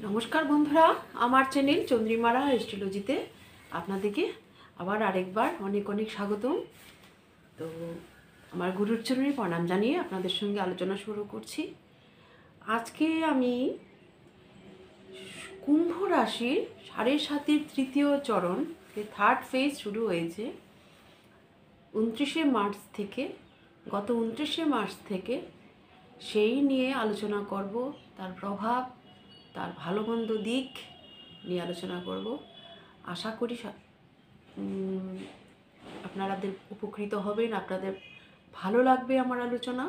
নমস্কার বন্ধুরা, আমার চ্যানেল চন্দ্রিমারা অ্যাস্ট্রোলজিতে আপনাদেরকে আবার আরেকবার অনেক অনেক স্বাগতম। তো আমার গুরুর চরণে প্রণাম জানিয়ে আপনাদের সঙ্গে আলোচনা শুরু করছি। আজকে আমি কুম্ভ রাশির 7.5 তৃতীয় চরণ, থার্ড ফেজ শুরু হয়েছে 29শে মার্চ থেকে। গত 29শে মার্চ থেকে সেই নিয়ে আলোচনা করব, তার প্রভাব, তার ভালো মন্দ দিক নিয়ে আলোচনা করব। আশা করি আপনাদের উপকৃত হবেন, আপনাদের ভালো লাগবে আমার আলোচনা।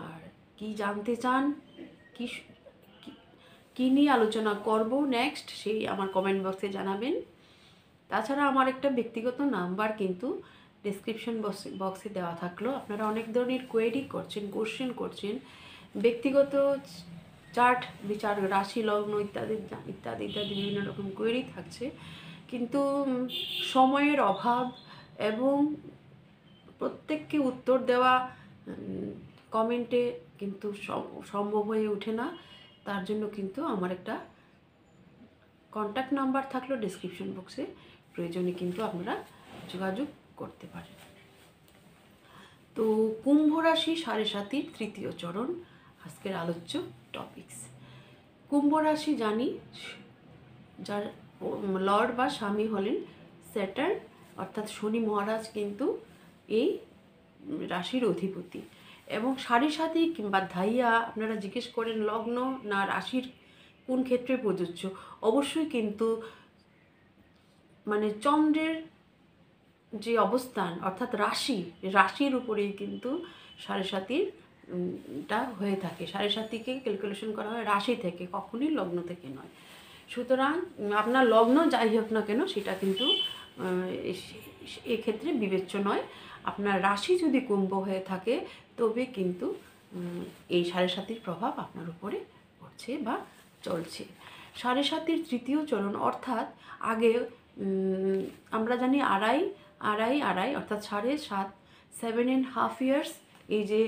আর কি জানতে চান, কি কি নিয়ে আলোচনা করব নেক্সট, সেই আমার কমেন্ট বক্সে জানাবেন। তাছাড়া আমার একটা ব্যক্তিগত নাম্বার কিন্তু ডেসক্রিপশন বক্সে দেওয়া থাকলো। আপনারা অনেক ধরনের কোয়েরি করছেন, কোশ্চেন করছেন, ব্যক্তিগত চার্ট বিচার, রাশি লগ্ন ইত্যাদি ইত্যাদি ইত্যাদি বিভিন্ন রকম কোয়েরি থাকছে, কিন্তু সময়ের অভাব এবং প্রত্যেককে উত্তর দেওয়া কমেন্টে কিন্তু সম্ভব হয়ে ওঠে না। তার জন্য কিন্তু আমার একটা কন্ট্যাক্ট নাম্বার থাকলো ডেসক্রিপশন বক্সে, প্রয়োজনে কিন্তু আপনারা যোগাযোগ করতে পারেন। তো কুম্ভ রাশি 7.5 তৃতীয় চরণ আজকের আলোচ্য টপিকস। কুম্ভ রাশি জানি, যার লর্ড বা স্বামী হলেন স্যাটার্ন, অর্থাৎ শনি মহারাজ কিন্তু এই রাশির অধিপতি। এবং 7.5 কিংবা ধাইয়া আপনারা জিজ্ঞেস করেন লগ্ন না রাশির কোন ক্ষেত্রে প্রযোজ্য, অবশ্যই কিন্তু মানে চন্দ্রের যে অবস্থান অর্থাৎ রাশির উপরেই কিন্তু 7.5টা হয়ে থাকে। 7.5কে ক্যালকুলেশন করা হয় রাশি থেকে, কখনই লগ্ন থেকে নয়। সুতরাং আপনার লগ্ন যাই হোক না কেন সেটা কিন্তু এক্ষেত্রে বিবেচ্য নয়। আপনার রাশি যদি কুম্ভ হয়ে থাকে তবে কিন্তু এই 7.5 প্রভাব আপনার উপরে পড়ছে বা চলছে। 7.5 তৃতীয় চরণ অর্থাৎ আগে আমরা জানি আড়াই অর্থাৎ 7.5 7.5 ইয়ার্স। এই যে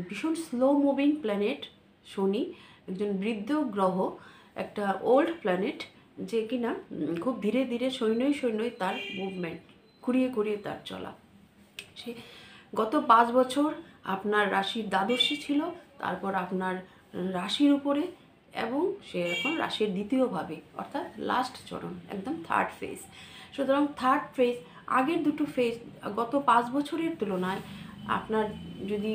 ভীষণ স্লো মুভিং প্ল্যানেট শনি, একজন বৃদ্ধ গ্রহ, একটা ওল্ড প্ল্যানেট, যে কিনা খুব ধীরে ধীরে সৈন্যই তার মুভমেন্ট, ঘুরিয়ে তার চলা। সে গত 5 বছর আপনার রাশির দ্বাদশী ছিল, তারপর আপনার রাশির উপরে, এবং সে এখন রাশির দ্বিতীয়ভাবে অর্থাৎ লাস্ট চরণ, একদম থার্ড ফেজ। সুতরাং থার্ড ফেজ, আগের দুটো ফেজ গত 5 বছরের তুলনায় আপনার যদি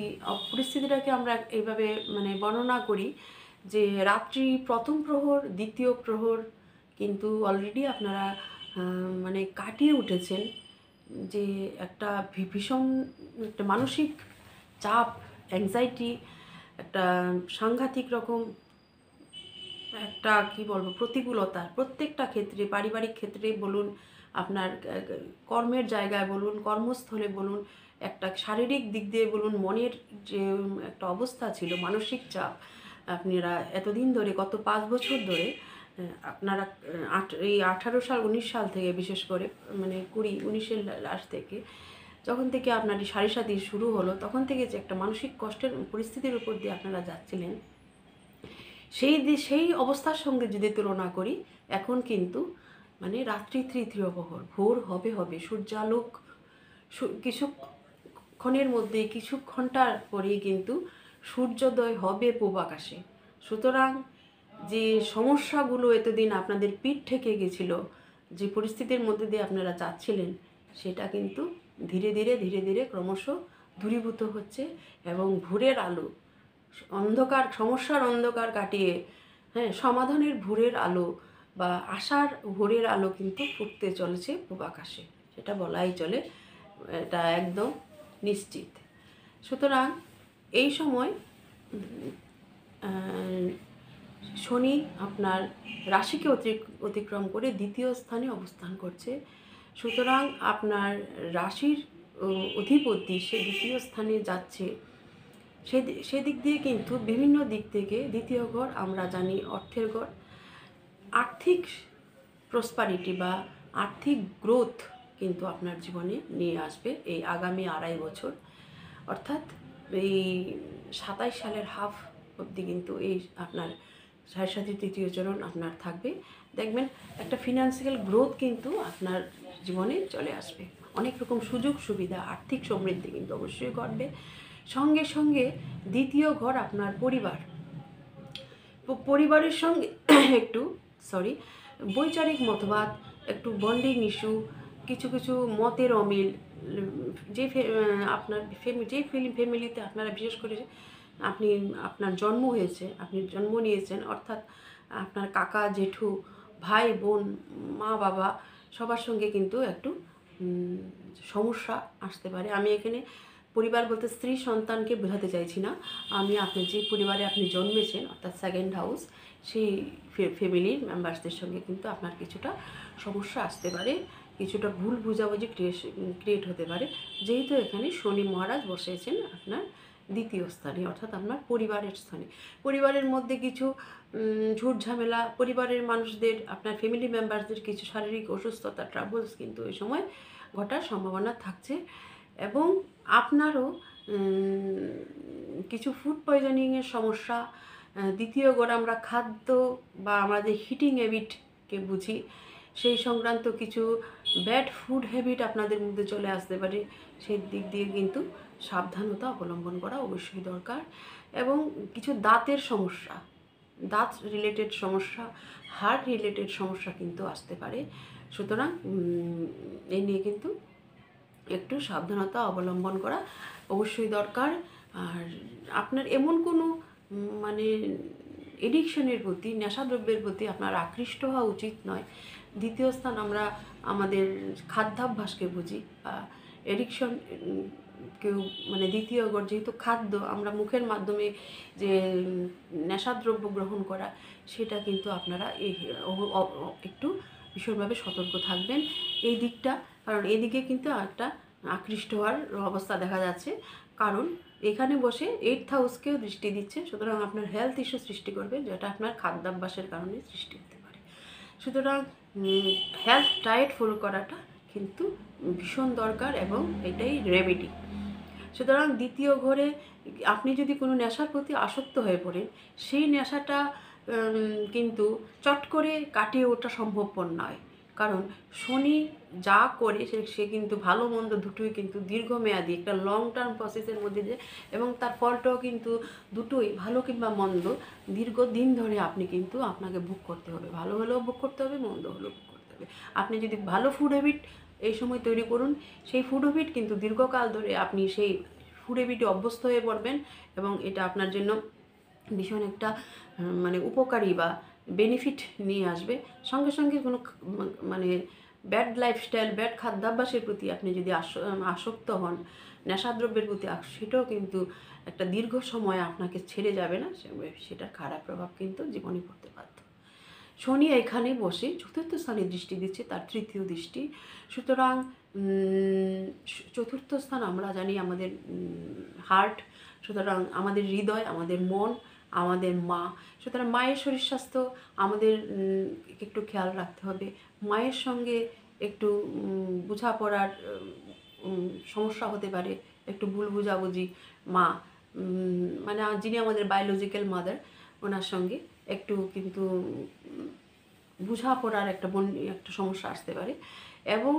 পরিস্থিতিটাকে আমরা এইভাবে মানে বর্ণনা করি যে রাত্রি প্রথম প্রহর দ্বিতীয় প্রহর কিন্তু অলরেডি আপনারা মানে কাটিয়ে উঠেছেন। যে একটা ভীষণ একটা মানসিক চাপ, অ্যাংজাইটি, একটা সাংঘাতিক রকম একটা কি বলবো প্রতিকূলতা প্রত্যেকটা ক্ষেত্রে, পারিবারিক ক্ষেত্রে বলুন, আপনার কর্মের জায়গায় বলুন, কর্মস্থলে বলুন, একটা শারীরিক দিক দিয়ে বলুন, মনের যে একটা অবস্থা ছিল, মানসিক চাপ আপনারা এতদিন ধরে, গত 5 বছর ধরে আপনারা এই 18 সাল 19 সাল থেকে, বিশেষ করে মানে 19-এর লাস্ট থেকে, যখন থেকে আপনার এই 7.5 শুরু হলো, তখন থেকে যে একটা মানসিক কষ্টের পরিস্থিতির উপর দিয়ে আপনারা যাচ্ছিলেন, সেই অবস্থার সঙ্গে যদি তুলনা করি, এখন কিন্তু মানে রাত্রি তৃতীয় প্রহর, ভোর হবে সূর্যালোক কিছুক্ষণের মধ্যে, কিছু ঘন্টার পরেই কিন্তু সূর্যোদয় হবে পূব আকাশে। সুতরাং যে সমস্যাগুলো এতদিন আপনাদের পিঠ ঠেকে গেছিল, যে পরিস্থিতির মধ্যে দিয়ে আপনারা যাচ্ছিলেন, সেটা কিন্তু ধীরে ধীরে ক্রমশ দূরীভূত হচ্ছে। এবং ভোরের আলো, সমস্যার অন্ধকার কাটিয়ে সমাধানের ভোরের আলো বা আশার ভোরের আলো কিন্তু ফুটতে চলেছে পূব আকাশে, সেটা বলাই চলে, এটা একদম নিশ্চিত। সুতরাং এই সময় শনি আপনার রাশিকে অতিক্রম করে দ্বিতীয় স্থানে অবস্থান করছে। সুতরাং আপনার রাশির অধিপতি সে দ্বিতীয় স্থানে যাচ্ছে। সেদিক দিয়ে কিন্তু বিভিন্ন দিক থেকে দ্বিতীয় ঘর আমরা জানি অর্থের ঘর, আর্থিক প্রসপারিটি বা আর্থিক গ্রোথ কিন্তু আপনার জীবনে নিয়ে আসবে এই আগামী 2.5 বছর, অর্থাৎ এই 27 সালের হাফ অবধি কিন্তু এই আপনার সাড়ে সাতির তৃতীয় চরণ আপনার থাকবে, দেখবেন একটা ফিনান্সিয়াল গ্রোথ কিন্তু আপনার জীবনে চলে আসবে, অনেক রকম সুযোগ সুবিধা, আর্থিক সমৃদ্ধি কিন্তু অবশ্যই ঘটবে। সঙ্গে সঙ্গে দ্বিতীয় ঘর আপনার পরিবার, পরিবারের সঙ্গে একটু বৈচারিক মতবাদ, একটু বন্ডিং ইস্যু, কিছু কিছু মতের অমিল, যে আপনার যে ফ্যামিলিতে আপনারা বিশেষ করে আপনি আপনার জন্ম হয়েছে, আপনি জন্ম নিয়েছেন, অর্থাৎ আপনার কাকা জেঠু ভাই বোন মা বাবা সবার সঙ্গে কিন্তু একটু সমস্যা আসতে পারে। আমি এখানে পরিবার বলতে স্ত্রী সন্তানকে বোঝাতে চাইছি না, আমি আপনার যে পরিবারে আপনি জন্মেছেন অর্থাৎ সেকেন্ড হাউস, সেই ফ্যামিলির মেম্বার্সদের সঙ্গে কিন্তু আপনার কিছুটা সমস্যা আসতে পারে, কিছুটা ভুল বুঝাবুঝি ক্রিয়েট হতে পারে, যেহেতু এখানে শনি মহারাজ বসেছেন আপনার দ্বিতীয় স্থানে, অর্থাৎ আপনার পরিবারের স্থানে। পরিবারের মধ্যে কিছু ঝুট ঝামেলা, পরিবারের মানুষদের আপনার ফ্যামিলি মেম্বারসদের কিছু শারীরিক অসুস্থতা, ট্রাবলস কিন্তু এই সময় ঘটার সম্ভাবনা থাকছে। এবং আপনারও কিছু ফুড পয়জনিংয়ের সমস্যা, দ্বিতীয় গড় আমরা খাদ্য বা আমাদের হিটিং হ্যাবিটকে বুঝি, সেই সংক্রান্ত কিছু ব্যাড ফুড হ্যাবিট আপনাদের মধ্যে চলে আসতে পারে, সেই দিক দিয়ে কিন্তু সাবধানতা অবলম্বন করা অবশ্যই দরকার। এবং কিছু দাঁতের সমস্যা, দাঁত রিলেটেড সমস্যা, হার্ট রিলেটেড সমস্যা কিন্তু আসতে পারে, সুতরাং এই নিয়ে কিন্তু একটু সাবধানতা অবলম্বন করা অবশ্যই দরকার। আর আপনার এমন কোনো মানে এডিকশনের প্রতি, নেশাদ্রব্যের প্রতি আপনার আকৃষ্ট হওয়া উচিত নয়। দ্বিতীয় স্থান আমরা আমাদের খাদ্যাভ্যাসকে বুঝি, এডিকশন কেউ মানে দ্বিতীয় ঘর যেহেতু খাদ্য, আমরা মুখের মাধ্যমে যে নেশাদ্রব্য গ্রহণ করা, সেটা কিন্তু আপনারা একটু ভীষণভাবে সতর্ক থাকবেন এই দিকটা, কারণ এদিকে কিন্তু একটা আকৃষ্ট হওয়ার অবস্থা দেখা যাচ্ছে, কারণ এখানে বসে 8th হাউসকেও দৃষ্টি দিচ্ছে, সুতরাং আপনার হেলথ ইস্যু সৃষ্টি করবে, যেটা আপনার খাদ্যাভ্যাসের কারণে সৃষ্টি হতে পারে। সুতরাং হেলথ ডায়েট ফলো করাটা কিন্তু ভীষণ দরকার এবং এটাই রেমেডি। সুতরাং দ্বিতীয় ঘরে আপনি যদি কোনো নেশার প্রতি আসক্ত হয়ে পড়েন, সেই নেশাটা কিন্তু চট করে কাটিয়ে ওঠা সম্ভবপর নয়, কারণ শনি যা করে সে কিন্তু ভালো মন্দ দুটোই কিন্তু দীর্ঘমেয়াদী একটা লং টার্ম প্রসেসের মধ্যে দিয়ে, এবং তার ফলটাও কিন্তু দুটোই ভালো কিংবা মন্দ দীর্ঘদিন ধরে আপনি কিন্তু আপনাকে ভোগ করতে হবে, ভালো হলেও ভোগ করতে হবে, মন্দ হলেও ভোগ করতে হবে। আপনি যদি ভালো ফুড হ্যাবিট এই সময় তৈরি করুন, সেই ফুড হ্যাবিট কিন্তু দীর্ঘকাল ধরে আপনি সেই ফুড হ্যাবিটে অভ্যস্ত হয়ে পড়বেন, এবং এটা আপনার জন্য ভীষণ একটা মানে উপকারী বা বেনিফিট নিয়ে আসবে। সঙ্গে সঙ্গে কোনো মানে ব্যাড লাইফস্টাইল, ব্যাড খাদ্যাভ্যাসের প্রতি আপনি যদি আসক্ত হন, নেশাদ্রব্যের প্রতি, সেটাও কিন্তু একটা দীর্ঘ সময় আপনাকে ছেড়ে যাবে না, সেটার খারাপ প্রভাব কিন্তু জীবনে পড়তে বাধ্য। শনি এখানে বসে চতুর্থ স্থানে দৃষ্টি দিচ্ছে, তার তৃতীয় দৃষ্টি, সুতরাং চতুর্থ স্থান আমরা জানি আমাদের হার্ট, সুতরাং আমাদের হৃদয়, আমাদের মন, আমাদের মা, সুতরাং মায়ের শরীর স্বাস্থ্য আমাদের একটু খেয়াল রাখতে হবে। মায়ের সঙ্গে একটু বোঝাপড়ার সমস্যা হতে পারে, একটু ভুল বুঝাবুঝি, মা মানে যিনি আমাদের বায়োলজিক্যাল মাদার, ওনার সঙ্গে একটু কিন্তু বোঝাপড়ার একটা সমস্যা আসতে পারে। এবং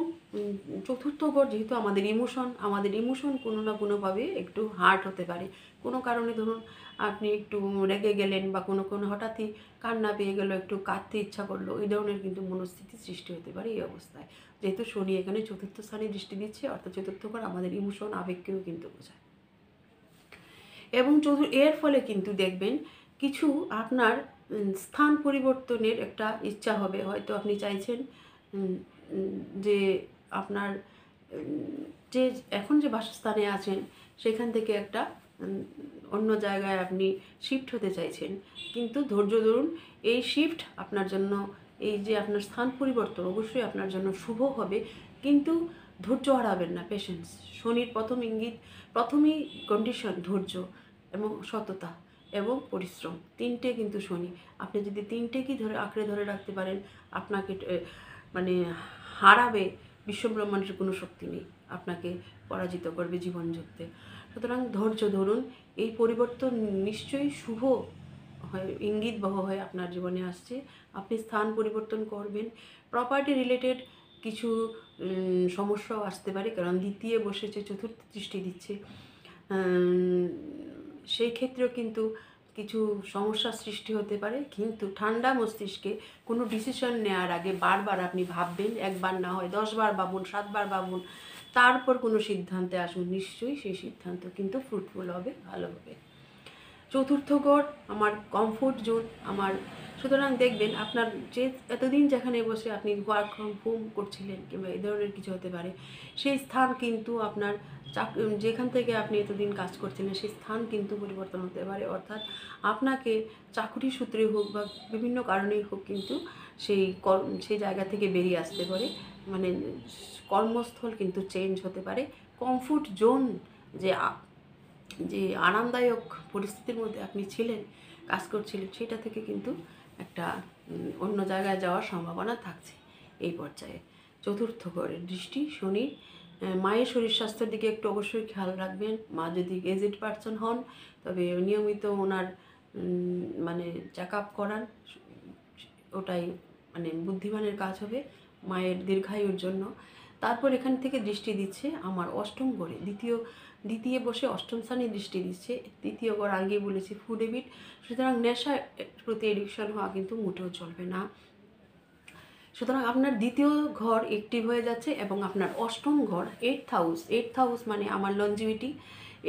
চতুর্থ ঘর যেহেতু আমাদের ইমোশন কোনো না কোনোভাবে একটু হার্ট হতে পারে, কোনো কারণে ধরুন আপনি একটু রেগে গেলেন বা কোনো হঠাৎই কান্না পেয়ে গেল, একটু কাঁদতে ইচ্ছা করলো, এই ধরনের কিন্তু মনস্থিতি সৃষ্টি হতে পারে এই অবস্থায়, যেহেতু শনি এখানে চতুর্থ স্থানে দৃষ্টি দিচ্ছে, অর্থাৎ চতুর্থ ঘর আমাদের ইমোশন, আবেগকেও কিন্তু বোঝায়। এবং এর ফলে কিন্তু দেখবেন কিছু আপনার স্থান পরিবর্তনের একটা ইচ্ছা হবে, হয়তো আপনি চাইছেন যে আপনার যে এখন যে বাসস্থানে আছেন সেখান থেকে একটা অন্য জায়গায় আপনি শিফট হতে চাইছেন, কিন্তু ধৈর্য ধরুন, এই শিফট আপনার জন্য, এই যে আপনার স্থান পরিবর্তন অবশ্যই আপনার জন্য শুভ হবে, কিন্তু ধৈর্য হারাবেন না, পেশেন্স। শনির প্রথম ইঙ্গিত, প্রথমেই কন্ডিশন ধৈর্য এবং সততা এবং পরিশ্রম, তিনটে কিন্তু শনি, আপনি যদি তিনটেকেই আঁকড়ে ধরে রাখতে পারেন, আপনাকে মানে হারাবে বিশ্বব্রহ্মাণ্ডের কোনো শক্তি নেই, আপনাকে পরাজিত করবে জীবন যুদ্ধে। সুতরাং ধৈর্য ধরুন, এই পরিবর্তন নিশ্চয়ই শুভ ইঙ্গিতবহ হয়ে আপনার জীবনে আসছে। আপনি স্থান পরিবর্তন করবেন, প্রপার্টি রিলেটেড কিছু সমস্যাও আসতে পারে, কারণ দ্বিতীয় বসেছে, চতুর্থ দৃষ্টি দিচ্ছে। সেই ক্ষেত্রেও কিন্তু কিছু সমস্যার সৃষ্টি হতে পারে। কিন্তু ঠান্ডা মস্তিষ্কে কোনো ডিসিশন নেওয়ার আগে বারবার আপনি ভাববেন, একবার না হয় 10 বার ভাবুন, 7 বার ভাবুন, তারপর কোনো সিদ্ধান্তে আসুন। নিশ্চয়ই সেই সিদ্ধান্ত কিন্তু ফ্রুটফুল হবে, ভালো হবে। চতুর্থ ঘর আমার কমফোর্ট জোন, আমার, সুতরাং দেখবেন আপনার যে এতদিন যেখানে বসে আপনি ওয়ার্ক ফ্রম হোম করছিলেন কিংবা এই ধরনের কিছু হতে পারে, সেই স্থান কিন্তু আপনার যেখান থেকে আপনি এতদিন কাজ করছিলেন সেই স্থান কিন্তু পরিবর্তন হতে পারে। অর্থাৎ আপনাকে চাকরি সূত্রে হোক বা বিভিন্ন কারণেই হোক কিন্তু সেই জায়গা থেকে বেরিয়ে আসতে পারে, মানে কর্মস্থল কিন্তু চেঞ্জ হতে পারে। কমফোর্ট জোন যে যে আরামদায়ক পরিস্থিতির মধ্যে আপনি ছিলেন, কাজ করছিলেন, সেটা থেকে কিন্তু একটা অন্য জায়গায় যাওয়ার সম্ভাবনা থাকছে এই পর্যায়ে। চতুর্থ ঘরের দৃষ্টি শনি, মায়ের শরীর স্বাস্থ্যের দিকে একটু অবশ্যই খেয়াল রাখবেন। মা যদি এজেড পার্সন হন তবে নিয়মিত ওনার মানে চেক আপ করান, ওটাই মানে বুদ্ধিমানের কাজ হবে মায়ের দীর্ঘায়ুর জন্য। তারপর এখান থেকে দৃষ্টি দিচ্ছে আমার অষ্টম ঘরে, দ্বিতীয় বসে অষ্টম স্থানে দৃষ্টি দিচ্ছে। তৃতীয় ঘর আগে বলেছি ফুড হ্যাবিট, সুতরাং নেশার প্রতি এডিকশন হওয়া কিন্তু মোটেও চলবে না। সুতরাং আপনার দ্বিতীয় ঘর অ্যাক্টিভ হয়ে যাচ্ছে এবং আপনার অষ্টম ঘর এইটথ হাউস মানে আমার লঞ্জিভিটি,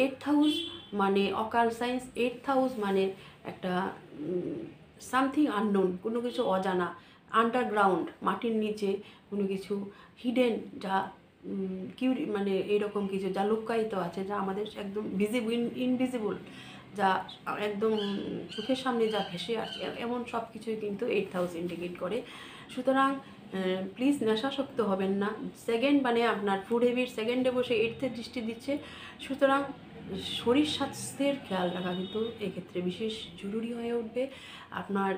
এইটথ হাউস মানে অকাল সায়েন্স, এইটথ হাউস মানে একটা সামথিং আননোন, কোনো কিছু অজানা, আন্ডারগ্রাউন্ড, মাটির নিচে কোনো কিছু হিডেন, যা মানে এইরকম কিছু যা লুকায়িত আছে, যা আমাদের একদম ইনভিজিবল, যা একদম চোখের সামনে যা ভেসে আসে, এমন সব কিছুই কিন্তু এইটথ হাউস ইন্ডিকেট করে। সুতরাং প্লিজ নেশাসক্ত হবেন না। সেকেন্ড মানে আপনার ফুড হ্যাবিট সেকেন্ডে বসে এইটথের দৃষ্টি দিচ্ছে, সুতরাং শরীর স্বাস্থ্যের খেয়াল রাখা কিন্তু এক্ষেত্রে বিশেষ জরুরি হয়ে উঠবে। আপনার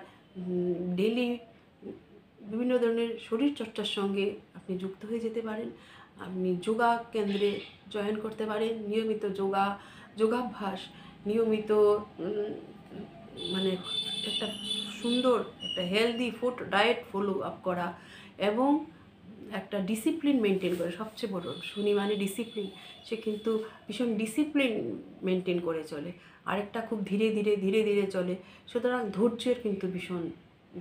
ডেলি বিভিন্ন ধরনের শরীরচর্চার সঙ্গে আপনি যুক্ত হয়ে যেতে পারেন। আপনি যোগা কেন্দ্রে জয়েন করতে পারেন, নিয়মিত যোগাভ্যাস, নিয়মিত মানে একটা সুন্দর একটা healthy food diet follow up করা এবং একটা ডিসিপ্লিন মেনটেন করে। সবচেয়ে বড় শনি মানে ডিসিপ্লিন, সে কিন্তু ভীষণ ডিসিপ্লিন মেনটেন করে চলে, আরেকটা খুব ধীরে ধীরে চলে। সুতরাং ধৈর্যের কিন্তু ভীষণ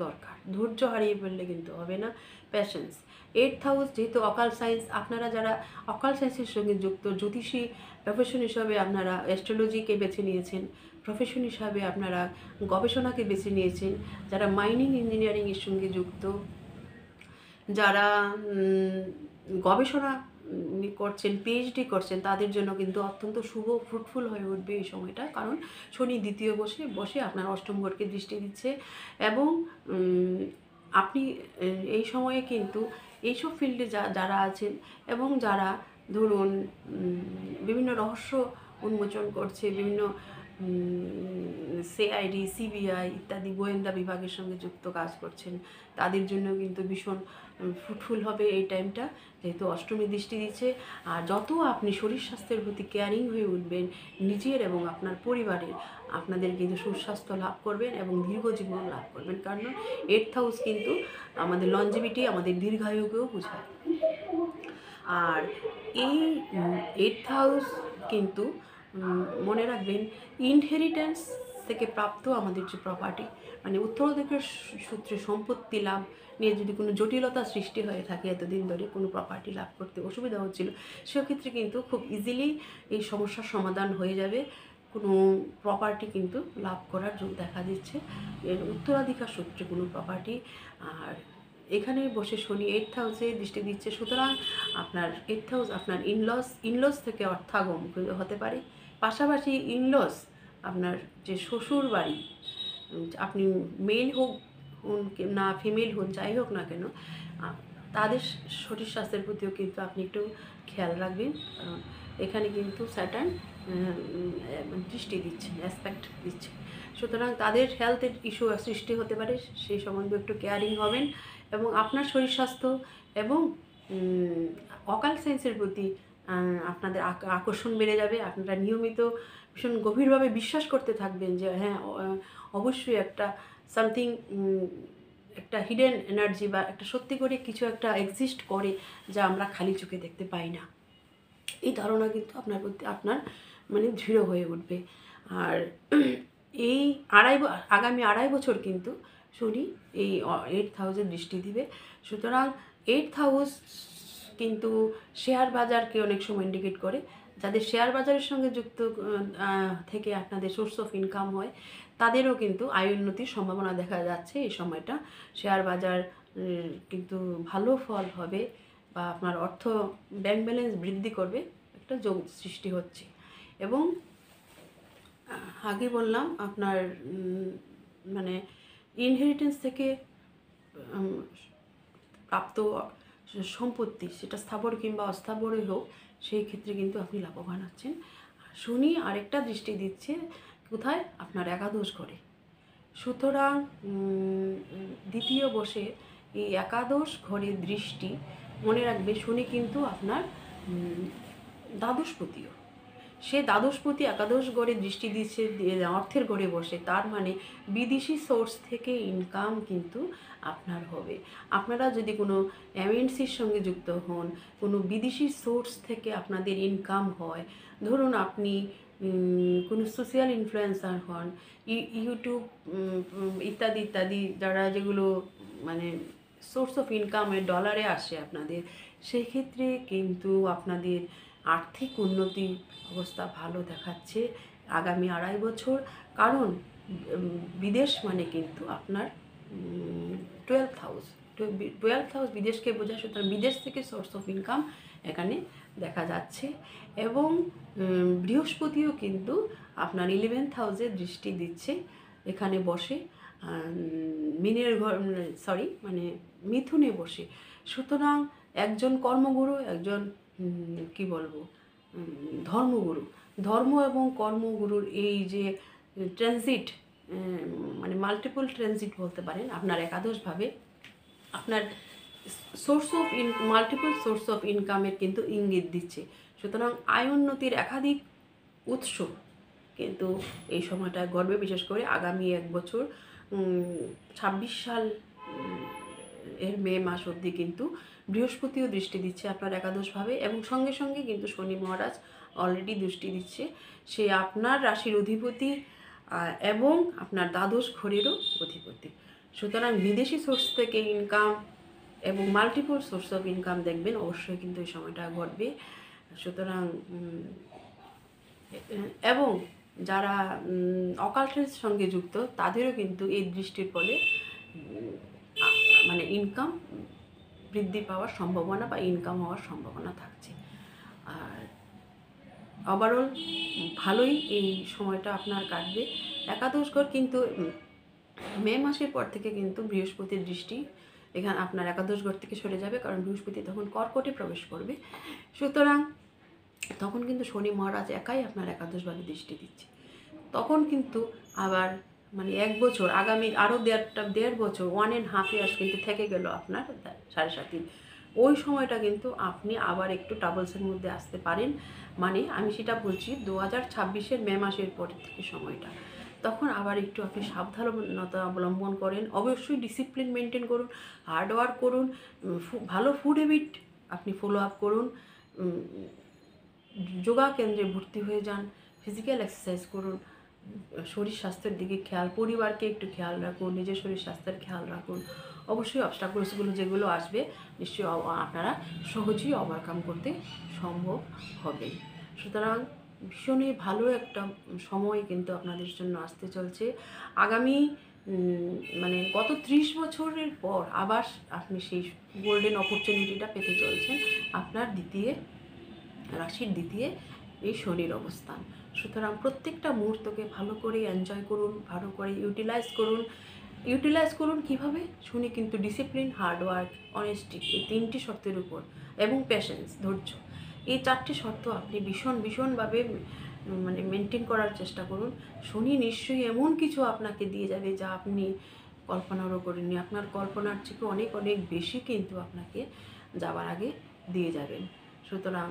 দরকার, ধৈর্য হারিয়ে ফেললে কিন্তু হবে না। প্যাশেন্স, এইটথ হাউস যেহেতু অকাল সায়েন্স, আপনারা যারা অকাল সায়েন্সের সঙ্গে যুক্ত, জ্যোতিষী প্রফেশন হিসাবে আপনারা অ্যাস্ট্রোলজিকে বেছে নিয়েছেন, প্রফেশন হিসাবে আপনারা গবেষণাকে বেছে নিয়েছেন, যারা মাইনিং ইঞ্জিনিয়ারিংয়ের সঙ্গে যুক্ত, যারা গবেষণা করছেন, পিএইচডি করছেন, তাদের জন্য কিন্তু অত্যন্ত শুভ ফ্রুটফুল হয়ে উঠবে এই সময়টা। কারণ শনি দ্বিতীয় বসে আপনার অষ্টম ঘরকে দৃষ্টি দিচ্ছে এবং আপনি এই সময়ে কিন্তু এইসব ফিল্ডে যারা আছেন এবং যারা ধরুন বিভিন্ন রহস্য উন্মোচন করছে, বিভিন্ন সিআইডি, সিবিআই ইত্যাদি গোয়েন্দা বিভাগের সঙ্গে যুক্ত কাজ করছেন, তাদের জন্য কিন্তু ভীষণ ফ্রুটফুল হবে এই টাইমটা, যেহেতু অষ্টমী দৃষ্টি দিচ্ছে। আর যত আপনি শরীর স্বাস্থ্যের প্রতি কেয়ারিং হয়ে উঠবেন নিজের এবং আপনার পরিবারের, আপনাদের কিন্তু সুস্বাস্থ্য লাভ করবেন এবং দীর্ঘজীবন লাভ করবেন। কারণ এইটথ হাউস কিন্তু আমাদের লঞ্জিভিটি, আমাদের দীর্ঘায়ুকেও বোঝায়। আর এই এইটথ হাউস কিন্তু মনে রাখবেন ইনহেরিটেন্স থেকে প্রাপ্ত আমাদের যে প্রপার্টি, মানে উত্তরাধিকার সূত্রে সম্পত্তি লাভ নিয়ে যদি কোনো জটিলতা সৃষ্টি হয়ে থাকে, এতদিন ধরে কোনো প্রপার্টি লাভ করতে অসুবিধা হচ্ছিল, সেক্ষেত্রে কিন্তু খুব ইজিলি এই সমস্যার সমাধান হয়ে যাবে। কোনো প্রপার্টি কিন্তু লাভ করার যোগ দেখা দিচ্ছে, উত্তরাধিকার সূত্রে কোনো প্রপার্টি। আর এখানে বসে শনি এইটথ হাউসে দৃষ্টি দিচ্ছে, সুতরাং আপনার এইটথ হাউস আপনার ইনলস থেকে অর্থাগম হতে পারে। পাশাপাশি ইনলস আপনার যে শ্বশুর বাড়ি, আপনি মেল হোক না ফিমেল হোক, যাই হোক না কেন, তাদের শরীর স্বাস্থ্যের প্রতিও কিন্তু আপনি একটু খেয়াল রাখবেন। কারণ এখানে কিন্তু স্যাটার্ন দৃষ্টি দিচ্ছেন, অ্যাসপেক্ট দিচ্ছেন, সুতরাং তাদের হেলথের ইস্যু সৃষ্টি হতে পারে, সেই সম্বন্ধে একটু কেয়ারিং হবেন এবং আপনার শরীর স্বাস্থ্য এবং অকাল সায়েন্সের প্রতি আপনাদের আকর্ষণ বেড়ে যাবে। আপনারা নিয়মিত ভীষণ গভীরভাবে বিশ্বাস করতে থাকবেন যে হ্যাঁ অবশ্যই একটা সামথিং, একটা হিডেন এনার্জি বা একটা সত্যি করে কিছু একটা এক্সিস্ট করে যা আমরা খালি চোখে দেখতে পাই না। এই ধারণা কিন্তু আপনার প্রতি আপনার মানে দৃঢ় হয়ে উঠবে। আর এই আগামী 2.5 বছর কিন্তু শনি এই 8th হাউসে দৃষ্টি দিবে। সুতরাং 8th হাউস কিন্তু শেয়ার বাজারকে অনেক সময় ইন্ডিকেট করে। যাদের শেয়ার বাজারের সঙ্গে যুক্ত থেকে আপনাদের সোর্স অফ ইনকাম হয়, তাদেরও কিন্তু আয় উন্নতির সম্ভাবনা দেখা যাচ্ছে এই সময়টা। শেয়ার বাজার কিন্তু ভালো ফল হবে বা আপনার ব্যাংক ব্যালেন্স বৃদ্ধি করবে, একটা যোগ সৃষ্টি হচ্ছে। এবং আগে বললাম আপনার মানে ইনহেরিটেন্স থেকে প্রাপ্ত সম্পত্তি, সেটা স্থাবর কিংবা অস্থাবরই হোক, সেই ক্ষেত্রে কিন্তু আপনি লাভবান হচ্ছেন। শনি আরেকটা দৃষ্টি দিচ্ছে কোথায়? আপনার একাদশ ঘরে। সুতরাং দ্বিতীয় বসে এই একাদশ ঘরের দৃষ্টি, মনে রাখবে শনি কিন্তু আপনার দ্বাদশপতিও। সে দ্বাদশপতি একাদশ ঘরে দৃষ্টি দিচ্ছে, অর্থের ঘরে বসে। তার মানে বিদেশি সোর্স থেকে ইনকাম কিন্তু আপনার হবে। আপনারা যদি কোনো এমএনসির সঙ্গে যুক্ত হন, কোনো বিদেশি সোর্স থেকে আপনাদের ইনকাম হয়, ধরুন আপনি কোনো সোশ্যাল ইনফ্লুয়েন্সার হন, ইউটিউব ইত্যাদি ইত্যাদি, যারা যেগুলো মানে সোর্স অফ ইনকামের ডলারে আসে আপনাদের, সেই ক্ষেত্রে কিন্তু আপনাদের আর্থিক উন্নতি অবস্থা ভালো দেখাচ্ছে আগামী 2.5 বছর। কারণ বিদেশ মানে কিন্তু আপনার 12th হাউস। 12th হাউস বিদেশকে বোঝায়। সুতরাং বিদেশ থেকে সোর্স অফ ইনকাম এখানে দেখা যাচ্ছে। এবং বৃহস্পতিও কিন্তু আপনার 11th হাউসে দৃষ্টি দিচ্ছে, এখানে বসে মিথুনে বসে। সুতরাং একজন কর্মগুরু, একজন কি বলবো ধর্মগুরু, ধর্ম এবং কর্মগুরুর এই যে ট্রানজিট, মানে মাল্টিপল ট্রানজিট বলতে পারেন, আপনার একাদশভাবে আপনার মাল্টিপল সোর্স অফ ইনকামের কিন্তু ইঙ্গিত দিচ্ছে। সুতরাং আয় উন্নতির একাধিক উৎস কিন্তু এই সময়টা গড়বে। বিশেষ করে আগামী 1 বছর 26 সাল এর মে মাস অবধি কিন্তু বৃহস্পতিও দৃষ্টি দিচ্ছে আপনার একাদশভাবে। এবং সঙ্গে সঙ্গে কিন্তু শনি মহারাজ অলরেডি দৃষ্টি দিচ্ছে। সে আপনার রাশির অধিপতি এবং আপনার দ্বাদশ ঘরেরও অধিপতি। সুতরাং বিদেশি সোর্স থেকে ইনকাম এবং মাল্টিপল সোর্স অফ ইনকাম দেখবেন অবশ্যই কিন্তু এই সময়টা ঘটবে। সুতরাং এবং যারা অকাল্টের সঙ্গে যুক্ত, তাদেরও কিন্তু এই দৃষ্টির ফলে মানে ইনকাম বৃদ্ধি পাওয়ার সম্ভাবনা বা ইনকাম হওয়ার সম্ভাবনা থাকছে। আর ওভারঅল ভালোই এই সময়টা আপনার কাটবে। একাদশ ঘর কিন্তু মে মাসের পর থেকে কিন্তু বৃহস্পতির দৃষ্টি এখানে আপনার একাদশ ঘর থেকে সরে যাবে, কারণ বৃহস্পতি তখন কর্কটে প্রবেশ করবে। সুতরাং তখন কিন্তু শনি মহারাজ একাই আপনার একাদশভাবে দৃষ্টি দিচ্ছে। তখন কিন্তু আবার মানে 1 বছর, আগামী আরও 1.5 বছর, 1.5 ইয়ার্স কিন্তু থেকে গেল আপনার 7.5। ওই সময়টা কিন্তু আপনি আবার একটু ট্রাবলসের মধ্যে আসতে পারেন। মানে আমি সেটা বলছি 2026-এর মে মাসের পর থেকে সময়টা, তখন আবার একটু আপনি সাবধানতা অবলম্বন করেন। অবশ্যই ডিসিপ্লিন মেনটেন করুন, হার্ডওয়ার্ক করুন, ভালো ফুড হ্যাবিট আপনি ফলো আপ করুন, যোগা কেন্দ্রে ভর্তি হয়ে যান, ফিজিক্যাল এক্সারসাইজ করুন, শরীর স্বাস্থ্যের দিকে পরিবারকে একটু খেয়াল রাখুন, নিজের শরীর স্বাস্থ্যের খেয়াল রাখুন। অবশ্যই অবস্টাকলসগুলো যেগুলো আসবে নিশ্চয়ই আপনারা সহজেই ওভারকাম করতে সম্ভব হবে। সুতরাং ভীষণই ভালো একটা সময় কিন্তু আপনাদের জন্য আসতে চলছে। আগামী মানে গত 30 বছরের পর আবার আপনি সেই গোল্ডেন অপরচুনিটিটা পেতে চলছেন আপনার রাশির দ্বিতীয় এই শনির অবস্থান। সুতরাং প্রত্যেকটা মুহূর্তকে ভালো করে এনজয় করুন, ভালো করে ইউটিলাইজ করুন। কীভাবে? শনি কিন্তু ডিসিপ্লিন, হার্ডওয়ার্ক, অনেস্টি, এই 3টি শর্তের উপর, এবং প্যাশেন্স, ধৈর্য, এই 4টি শর্ত আপনি ভীষণভাবে মানে মেনটেন করার চেষ্টা করুন। শনি নিশ্চয়ই এমন কিছু আপনাকে দিয়ে যাবে যা আপনি কল্পনারও করেননি। আপনার কল্পনার থেকে অনেক অনেক বেশি কিন্তু আপনাকে যাওয়ার আগে দিয়ে যাবেন। সুতরাং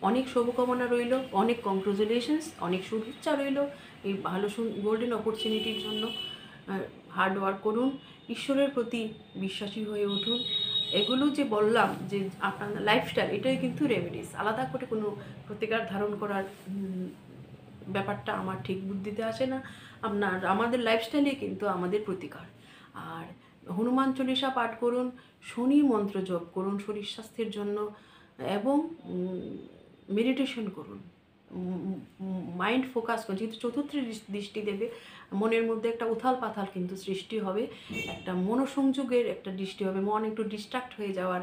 অনেক শুভকামনা রইল, অনেক কংগ্রাচুলেশনস, অনেক শুভেচ্ছা রইল এই ভালো গোল্ডেন অপরচুনিটির জন্য। হার্ড ওয়ার্ক করুন, ঈশ্বরের প্রতি বিশ্বাসী হয়ে উঠুন। এগুলো যে বললাম যে আপনার লাইফস্টাইল, এটাই কিন্তু রেমেডিস। আলাদা করে কোনো প্রতিকার ধারণ করার ব্যাপারটা আমার ঠিক বুদ্ধিতে আসে না। আমাদের লাইফস্টাইলে কিন্তু আমাদের প্রতিকার। আর হনুমান চল্লিশা পাঠ করুন, শনি মন্ত্র জপ করুন শরীর স্বাস্থ্যের জন্য, এবং মেডিটেশন করুন। মাইন্ড ফোকাস করুন, যেহেতু চতুর্থ দৃষ্টি দেবে, মনের মধ্যে একটা উথাল পাথাল কিন্তু সৃষ্টি হবে, একটা মনোসংযোগের একটা দৃষ্টি হবে, মন একটু ডিস্ট্রাক্ট হয়ে যাওয়ার,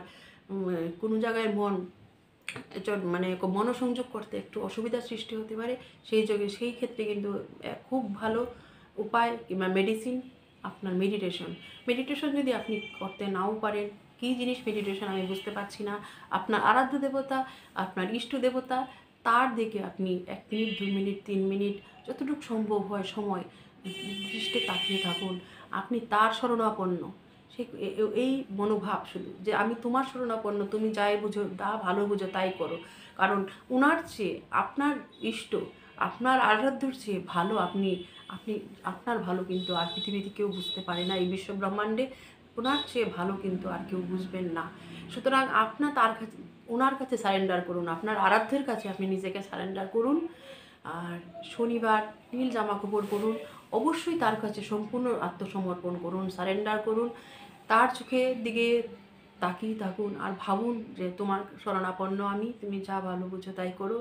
কোনো জায়গায় মন মানে মনোসংযোগ করতে একটু অসুবিধার সৃষ্টি হতে পারে। সেই ক্ষেত্রে কিন্তু খুব ভালো উপায় কিংবা মেডিসিন আপনার মেডিটেশন যদি আপনি করতে নাও পারেন, কী জিনিস মেডিটেশন আমি বুঝতে পারছি না, আপনার আরাধ্য দেবতা, আপনার ইষ্ট দেবতা, তার দিকে আপনি 1 মিনিট 2 মিনিট 3 মিনিট যতটুকু সম্ভব হয় সময় দৃষ্টি তাকিয়ে থাকুন। আপনি তার শরণাপন্ন, সে এই মনোভাব শুধু যে আমি তোমার শরণাপন্ন, তুমি যাই বুঝো, যা ভালো বুঝো তাই করো। কারণ ওনার চেয়ে আপনার ইষ্ট, আপনার আরাধ্যর চেয়ে ভালো আপনি আপনি আপনার ভালো কিন্তু আর পৃথিবীতে কেউ বুঝতে পারে না। এই বিশ্ব ব্রহ্মাণ্ডে ওনার চেয়ে ভালো কিন্তু আর কেউ বুঝবেন না। সুতরাং আপনার ওনার কাছে সারেন্ডার করুন, আপনার আরাধ্যের কাছে আপনি নিজেকে সারেন্ডার করুন। আর শনিবার নীল জামা কাপড় পরুন, অবশ্যই তার কাছে সম্পূর্ণ আত্মসমর্পণ করুন, সারেন্ডার করুন। তার চোখের দিকে তাকিয়ে থাকুন আর ভাবুন যে তোমার শরণাপন্ন আমি, তুমি যা ভালো বুঝো তাই করো।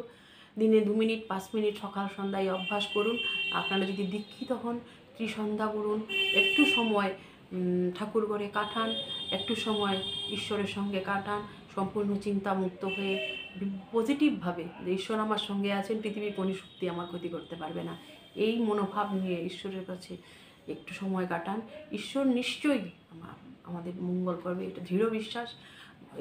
দিনে 2 মিনিট 5 মিনিট সকাল সন্ধ্যায় অভ্যাস করুন। আপনারা যদি দীক্ষিত হন, ত্রিসন্ধ্যা করুন, একটু সময় ঠাকুর ঘরে কাটান, একটু সময় ঈশ্বরের সঙ্গে কাটান, সম্পূর্ণ চিন্তামুক্ত হয়ে পজিটিভভাবে যে ঈশ্বর আমার সঙ্গে আছেন, পৃথিবীর কোনো শক্তি আমার ক্ষতি করতে পারবে না, এই মনোভাব নিয়ে ঈশ্বরের কাছে একটু সময় কাটান। ঈশ্বর নিশ্চয়ই আমাদের মঙ্গল করবে, এটা দৃঢ় বিশ্বাস।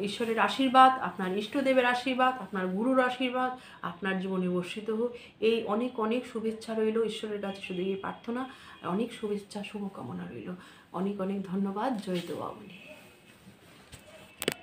ঈশ্বরের আশীর্বাদ, আপনার ইষ্টদেবের আশীর্বাদ, আপনার গুরুর আশীর্বাদ আপনার জীবনে বর্ষিত হোক, এই অনেক অনেক শুভেচ্ছা রইল। ঈশ্বরের কাছে শুধু এই প্রার্থনা, অনেক শুভেচ্ছা শুভকামনা রইল। অনেক অনেক ধন্যবাদ। জয় দোয়াবলী।